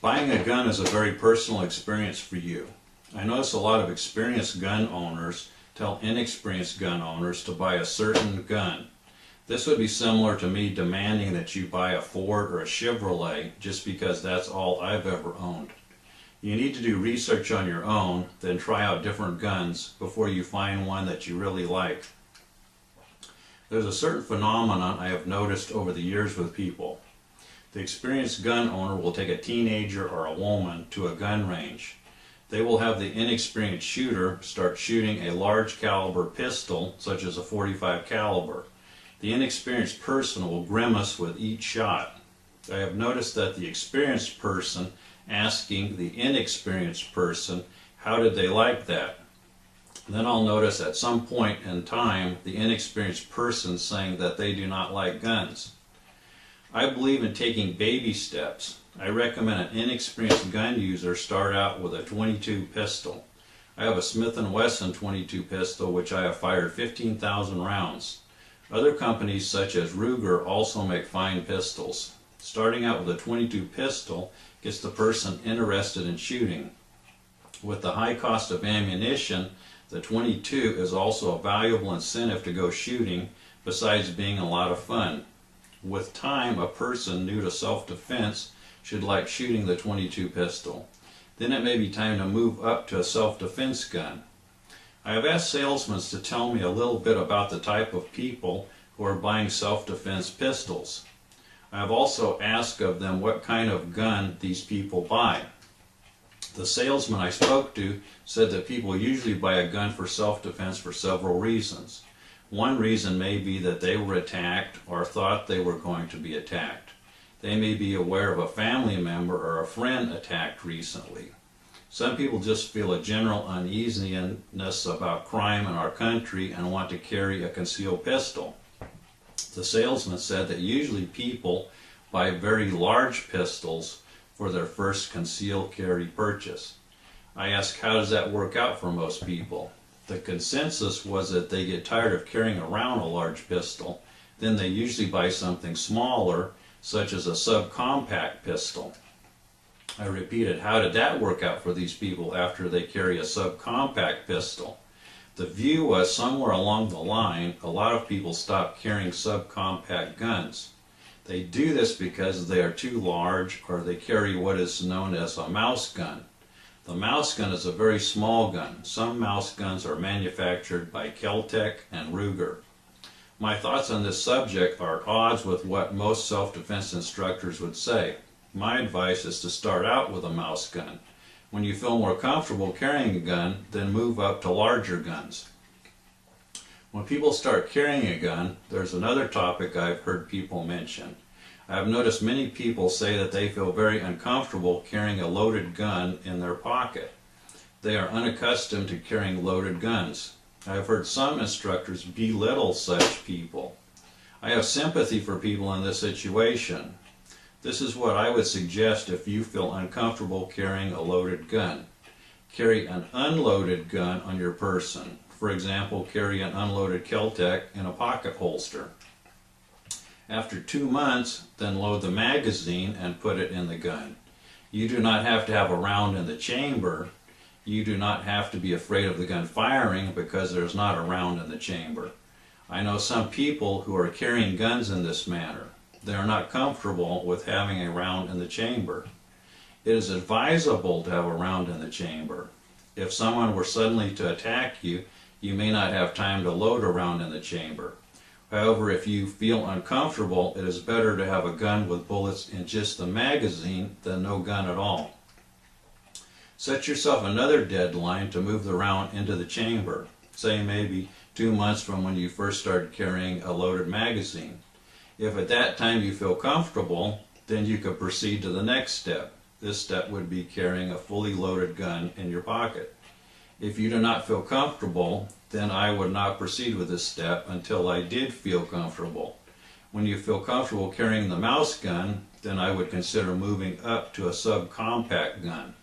Buying a gun is a very personal experience for you. I notice a lot of experienced gun owners tell inexperienced gun owners to buy a certain gun. This would be similar to me demanding that you buy a Ford or a Chevrolet just because that's all I've ever owned. You need to do research on your own, then try out different guns before you find one that you really like. There's a certain phenomenon I have noticed over the years with people. The experienced gun owner will take a teenager or a woman to a gun range. They will have the inexperienced shooter start shooting a large caliber pistol, such as a .45 caliber. The inexperienced person will grimace with each shot. I have noticed that the experienced person asking the inexperienced person, how did they like that? Then I'll notice at some point in time the inexperienced person saying that they do not like guns. I believe in taking baby steps. I recommend an inexperienced gun user start out with a .22 pistol. I have a Smith & Wesson .22 pistol which I have fired 15,000 rounds. Other companies such as Ruger also make fine pistols. Starting out with a .22 pistol gets the person interested in shooting. With the high cost of ammunition, the .22 is also a valuable incentive to go shooting, besides being a lot of fun. With time, a person new to self-defense should like shooting the .22 pistol. Then it may be time to move up to a self-defense gun. I have asked salesmen to tell me a little bit about the type of people who are buying self-defense pistols. I have also asked of them what kind of gun these people buy. The salesman I spoke to said that people usually buy a gun for self-defense for several reasons. One reason may be that they were attacked or thought they were going to be attacked. They may be aware of a family member or a friend attacked recently. Some people just feel a general uneasiness about crime in our country and want to carry a concealed pistol. The salesman said that usually people buy very large pistols for their first concealed carry purchase. I asked, how does that work out for most people? The consensus was that they get tired of carrying around a large pistol, then they usually buy something smaller, such as a subcompact pistol. I repeated, how did that work out for these people after they carry a subcompact pistol? The view was somewhere along the line, a lot of people stopped carrying subcompact guns. They do this because they are too large, or they carry what is known as a mouse gun. The mouse gun is a very small gun. Some mouse guns are manufactured by Keltec and Ruger. My thoughts on this subject are at odds with what most self-defense instructors would say. My advice is to start out with a mouse gun. When you feel more comfortable carrying a gun, then move up to larger guns. When people start carrying a gun, there's another topic I've heard people mention. I've noticed many people say that they feel very uncomfortable carrying a loaded gun in their pocket. They are unaccustomed to carrying loaded guns. I have heard some instructors belittle such people. I have sympathy for people in this situation. This is what I would suggest if you feel uncomfortable carrying a loaded gun. Carry an unloaded gun on your person. For example, carry an unloaded Keltec in a pocket holster. After 2 months, then load the magazine and put it in the gun. You do not have to have a round in the chamber. You do not have to be afraid of the gun firing because there's not a round in the chamber. I know some people who are carrying guns in this manner. They are not comfortable with having a round in the chamber. It is advisable to have a round in the chamber. If someone were suddenly to attack you, you may not have time to load a round in the chamber. However, if you feel uncomfortable, it is better to have a gun with bullets in just the magazine than no gun at all. Set yourself another deadline to move the round into the chamber, say maybe 2 months from when you first started carrying a loaded magazine. If at that time you feel comfortable, then you could proceed to the next step. This step would be carrying a fully loaded gun in your pocket. If you do not feel comfortable, then I would not proceed with this step until I did feel comfortable. When you feel comfortable carrying the mouse gun, then I would consider moving up to a subcompact gun.